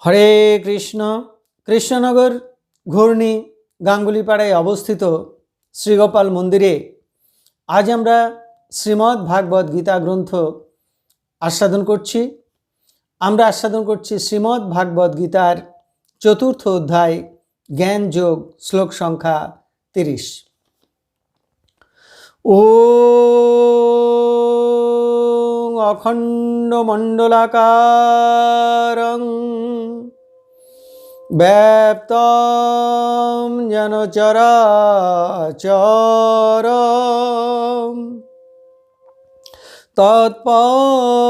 হরে কৃষ্ণ। কৃষ্ণনগর ঘূর্ণি গাঙ্গুলিপাড়ায় অবস্থিত শ্রীগোপাল মন্দিরে আজ আমরা শ্রীমদ্ ভাগবত গীতা গ্রন্থ আস্বাদন করছি। আমরা আস্বাদন করছি শ্রীমদ্ ভাগবত গীতার চতুর্থ অধ্যায় জ্ঞান যোগ, শ্লোক সংখ্যা 30। ওম অখণ্ড মণ্ডলাকারং ব্যাপ্তং যেন চরাচরম তৎপদং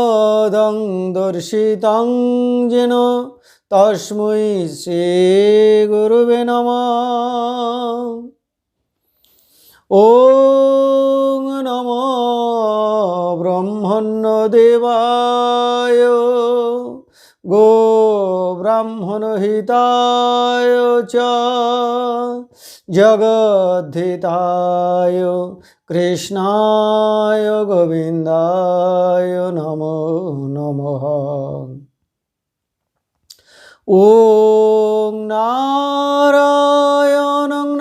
দর্শিতং যেন তস্मै শ্রী গুরুবে নমঃ। ওং নমো ব্রহ্মণ্যদেবায় গো ব্রাহ্মণহিতায় চ জগদ্ধিতায় কৃষ্ণায় গোবিন্দায় নমো নমঃ। ওং নারায়ণং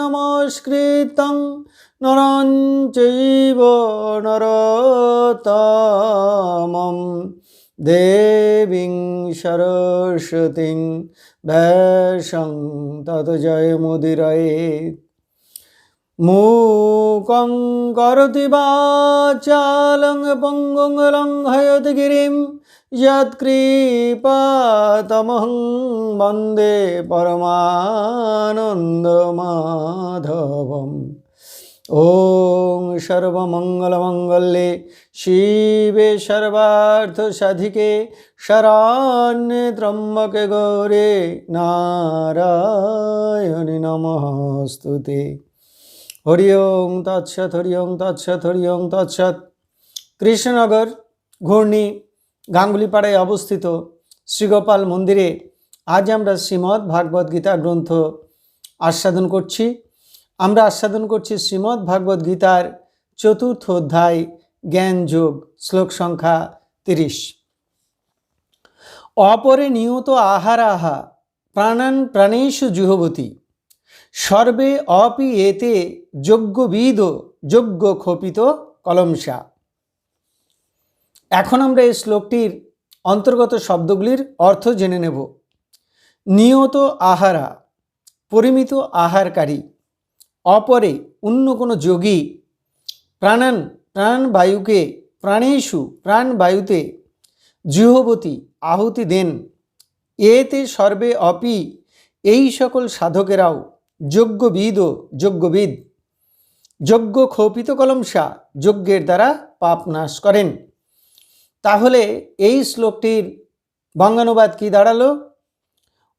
নমস্কৃত্যং নরং চৈব নরোত্তমং দেবীং সরস্বতীং ব্যাসং ততো জয়মুদীরয়েৎ। মূকং করোতি বাচালং পঙ্গুং লঙ্ঘয়তি গিরিম যৎকৃপাতমহং বন্দে পরমানন্দমাধবম। ওং সর্বমঙ্গলমঙ্গলে শিবে সর্বার্থসাধিকে শরণ্যে ত্র্যম্বকে গৌরে নারায়ণী নমস্তুতে। হরি ওং তৎসৎ, হরি ওং তৎসৎ, হরি ওং তৎসৎ। কৃষ্ণনগর ঘূর্ণি গাঙ্গুলিপাড়ায় অবস্থিত শ্রীগোপাল মন্দিরে আজ আমরা শ্রীমদ্ ভাগবত গীতা গ্রন্থ আস্বাদন করছি। আমরা আস্বাদন করছি শ্রীমদ্ ভাগবত গীতার চতুর্থ অধ্যায় জ্ঞান যোগ, শ্লোক সংখ্যা 30। অপরে নিয়ত আহারাহা প্রাণান প্রাণেষু জুহবতি সর্বে অপি এতে যজ্ঞবিদ যজ্ঞ খোপিত কলমসা। এখন আমরা এই শ্লোকটির অন্তর্গত শব্দগুলির অর্থ জেনে নেব। নিয়ত আহারা পরিমিত আহারকারী, অপরে অন্য কোনো যোগী, প্রাণান প্রাণবায়ুকে, প্রাণেষু প্রাণবায়ুতে, জুহবতী আহুতি দেন, এতে সর্বে অপি এই সকল সাধকেরাও, যজ্ঞবিদ যজ্ঞবিদ, যজ্ঞ খোপিত কলমসা যজ্ঞের দ্বারা পাপ নাশ করেন। তাহলে এই শ্লোকটির বঙ্গানুবাদ কি দাঁড়ালো?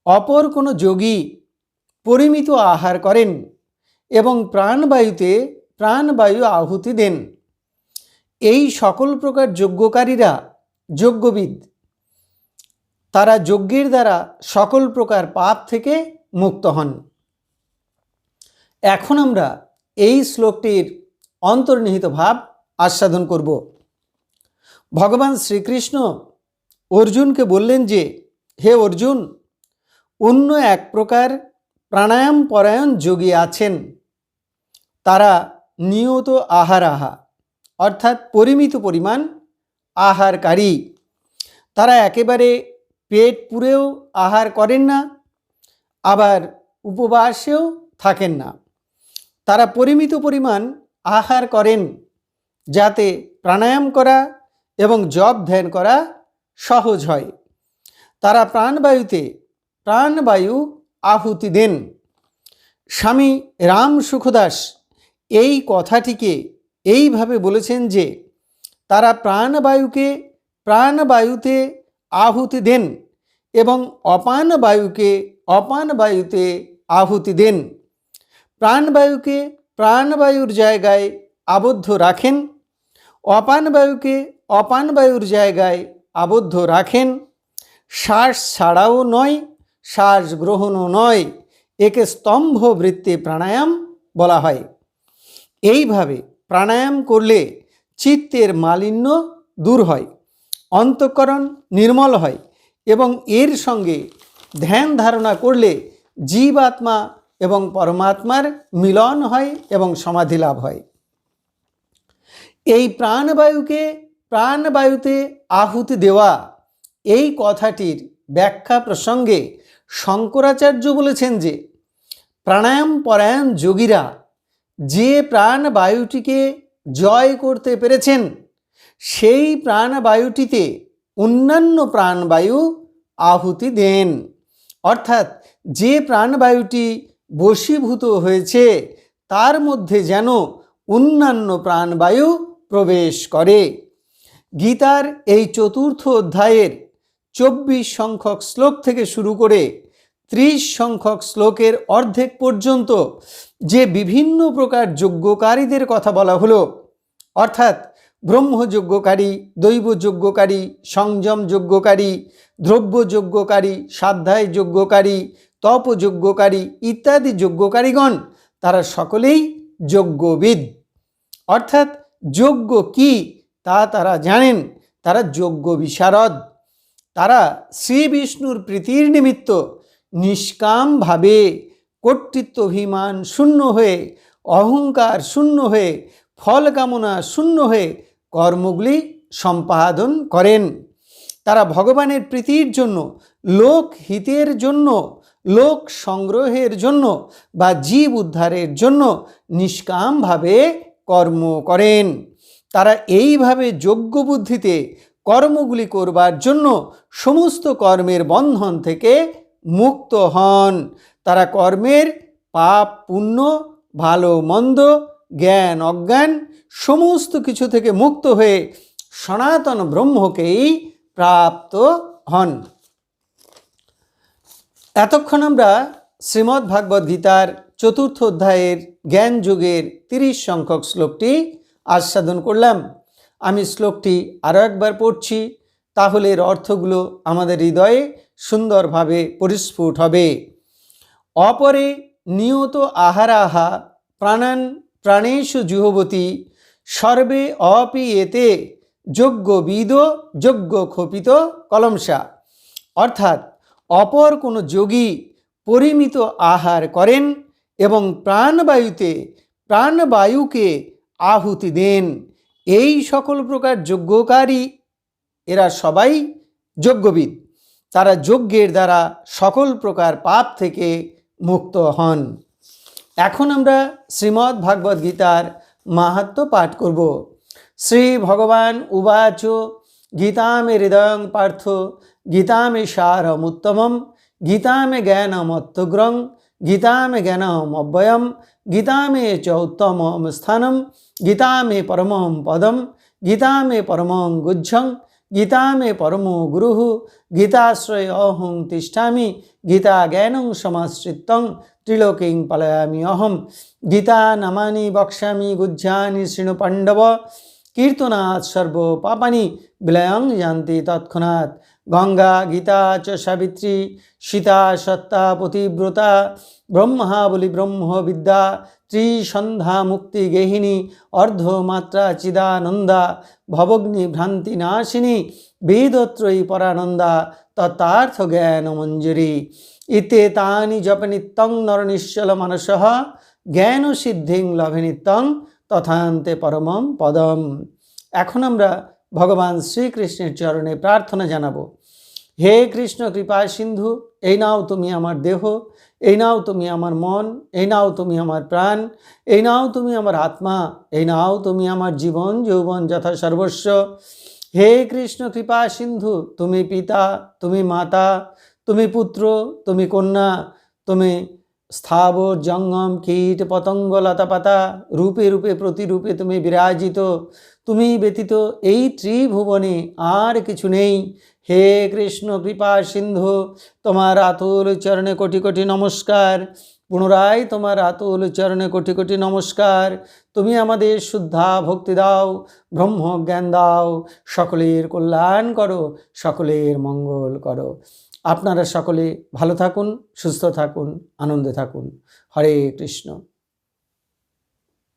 অপর কোনো যোগী পরিমিত আহার করেন এবং প্রাণবায়ুতে প্রাণবায়ু আহুতি দেন, এই সকল প্রকার যজ্ঞকারীরা যজ্ঞবিদ, তারা যজ্ঞের দ্বারা সকল প্রকার পাপ থেকে মুক্ত হন। এখন আমরা এই শ্লোকটির অন্তর্নিহিত ভাব আস্বাদন করব। ভগবান শ্রীকৃষ্ণ অর্জুনকে বললেন যে, হে অর্জুন, অন্য এক প্রকার প্রাণায়াম পরায়ণ যোগী আছেন, তারা নিয়ত আহারাহা অর্থাৎ পরিমিত পরিমাণ আহারকারী। তারা একেবারে পেট পুরেও আহার করেন না, আবার উপবাসেও থাকেন না। তারা পরিমিত পরিমাণ আহার করেন যাতে প্রাণায়াম করা এবং জপ ধ্যান করা সহজ হয়। তারা প্রাণবায়ুতে প্রাণবায়ু আহুতি দেন। স্বামী রাম সুখদাস এই কথাটিকে এইভাবে বলেছেন যে, তারা প্রাণবায়ুকে প্রাণবায়ুতে আহুতি দেন এবং অপান বায়ুকে অপান বায়ুতে আহুতি দেন। প্রাণবায়ুকে প্রাণবায়ুর জায়গায় আবদ্ধ রাখেন, অপান বায়ুকে অপান বায়ুর জায়গায় আবদ্ধ রাখেন। শ্বাস ছাড়াও নয়, শ্বাস গ্রহণও নয়, একে স্তম্ভ বৃত্তি প্রাণায়াম বলা হয়। এইভাবে প্রাণায়াম করলে চিত্তের মালিন্য দূর হয়, অন্তঃকরণ নির্মল হয় এবং এর সঙ্গে ধ্যান ধারণা করলে জীবাত্মা এবং পরমাত্মার মিলন হয় এবং সমাধি লাভ হয়। এই প্রাণবায়ুতে আহুতি দেওয়া, এই কথাটির ব্যাখ্যা প্রসঙ্গে শঙ্করাচার্য বলেছেন যে প্রাণায়াম পরায়ণ যোগীরা যে প্রাণবায়ুটিকে জয় করতে পেরেছেন, সেই প্রাণবায়ুটিতে অন্যান্য প্রাণবায়ু আহুতি দেন। অর্থাৎ যে প্রাণবায়ুটি বশীভূত হয়েছে তার মধ্যে যেন অন্যান্য প্রাণবায়ু প্রবেশ করে। গীতার এই 4th অধ্যায়ের 24 সংখ্যক শ্লোক থেকে শুরু করে 30 সংখ্যক শ্লোকের অর্ধেক পর্যন্ত যে বিভিন্ন প্রকার যজ্ঞকারীদের কথা বলা হলো, অর্থাৎ ব্রহ্মযজ্ঞকারী, দৈবযজ্ঞকারী, সংযম যজ্ঞকারী, দ্রব্যযজ্ঞকারী, স্বাধ্যায় যজ্ঞকারী, তপযজ্ঞকারী ইত্যাদি যজ্ঞকারীগণ তারা সকলেই যজ্ঞবিদ, অর্থাৎ যজ্ঞ কি তা তারা জানেন, তারা যজ্ঞ বিশারদ। তারা শ্রী বিষ্ণুর প্রীতির নিমিত্ত নিষ্কামভাবে কর্তৃত্বাভিমান শূন্য হয়ে, অহংকার শূন্য হয়ে, ফল কামনা শূন্য হয়ে কর্মগুলি সম্পাদন করেন। তারা ভগবানের প্রীতির জন্য, লোক হিতের জন্য, লোক সংগ্রহের জন্য বা জীব উদ্ধারের জন্য নিষ্কামভাবে কর্ম করেন। তারা এইভাবে যোগ্য বুদ্ধিতে কর্মগুলি করবার জন্য সমস্ত কর্মের বন্ধন থেকে মুক্ত হন। তারা কর্মের পাপ পুণ্য, ভালো মন্দ, জ্ঞান অজ্ঞান সমস্ত কিছু থেকে মুক্ত হয়ে সনাতন ব্রহ্মকেই প্রাপ্ত হন। এতক্ষণ আমরা শ্রীমদ্ ভাগবত গীতার 4th অধ্যায়ের জ্ঞান যোগের 30 সংখ্যক শ্লোকটি আস্বাদন করলাম। আমি শ্লোকটি আরও একবার পড়ছি, তাহলে এর অর্থগুলো আমাদের হৃদয়ে সুন্দরভাবে পরিস্ফুট হবে। অপরে নিয়ত আহারাহা প্রাণান প্রাণেষু জুহবতী সর্বে অপি এতে যজ্ঞবিদ যজ্ঞক্ষোপিত কলমসা। অর্থাৎ অপর কোনো যোগী পরিমিত আহার করেন এবং প্রাণবায়ুকে আহুতি দেন। এই সকল প্রকার যজ্ঞকারী এরা সবাই যজ্ঞবিদ। তারা যজ্ঞের দ্বারা সকল প্রকার পাপ থেকে মুক্ত হন। এখন আমরা শ্রীমদ্ ভাগবত গীতার মাহাত্ম্য পাঠ করব। শ্রী ভগবান উবাচ গীতা মে হৃদয়ং পার্থ গীতা মে সারমুত্তমম গীতা মে জ্ঞানমত্যগ্রং গীতা মে জ্ঞানমব্যয়ম গীতা মে চ উত্তমম স্থানম গীতা মে পরমম পদম গীতা মে পরমং গুহ্যং গীতা মে পরমো গুরুঃ গীতাশ্রয় অহং তিষ্ঠামি গীতা জ্ঞানং সমাশ্রিতং ত্রিলোকিং পালয়ামি অহম গীতা নামানি বক্ষ্যামি গুহ্যানি শৃণু পাণ্ডব কীর্তনাৎ সর্ব পাপানি বিলয়ং যান্তি তৎক্ষণাৎ গঙ্গা গীতা চ সাবিত্রী সীতা সত্তা পতিব্রতা ব্রহ্মা বলি ব্রহ্ম বিদ্যা ত্রিসন্ধ্যা মুক্তি গেহিনী অর্ধমাত্রা চিদানন্দা ভবগ্নি ভ্রান্তি নাশিনী বেদত্রয়ী পরানন্দা তত্তার্থ জ্ঞান মঞ্জুরি ইতে তানি জপ নিত্যং নর নিশ্চল মানসঃ জ্ঞান সিদ্ধিং লভে নিত্যং তথান্তে পরমম পদম। এখন আমরা ভগবান শ্রীকৃষ্ণের চরণে প্রার্থনা জানাবো। হে কৃষ্ণ কৃপা সিন্ধু, এই নাও তুমি আমার দেহ, এই নাও তুমি আমার মন, এই নাও তুমি আমার প্রাণ, এই নাও তুমি আমার আত্মা, এই নাও তুমি আমার জীবন যৌবন যথা সর্বস্ব। হে কৃষ্ণ কৃপা সিন্ধু, তুমি পিতা, তুমি মাতা, তুমি পুত্র, তুমি কন্যা, তুমি স্থাবর জঙ্গম কীট পতঙ্গ লতাপাতা রূপে রূপে প্রতিরূপে তুমি বিরাজিত। তুমি ব্যতীত এই ত্রিভুবনে আর কিছু নেই। হে কৃষ্ণ কৃপা সিন্ধু, তোমার আতুল চরণে কোটি কোটি নমস্কার। পুনরায় তোমার আতুল চরণে কোটি কোটি নমস্কার। তুমি আমাদের শুদ্ধা ভক্তি দাও, ব্রহ্ম জ্ঞান দাও, সকলের কল্যাণ করো, সকলের মঙ্গল করো। আপনারা সকলে ভালো থাকুন, সুস্থ থাকুন, আনন্দে থাকুন। হরে কৃষ্ণ।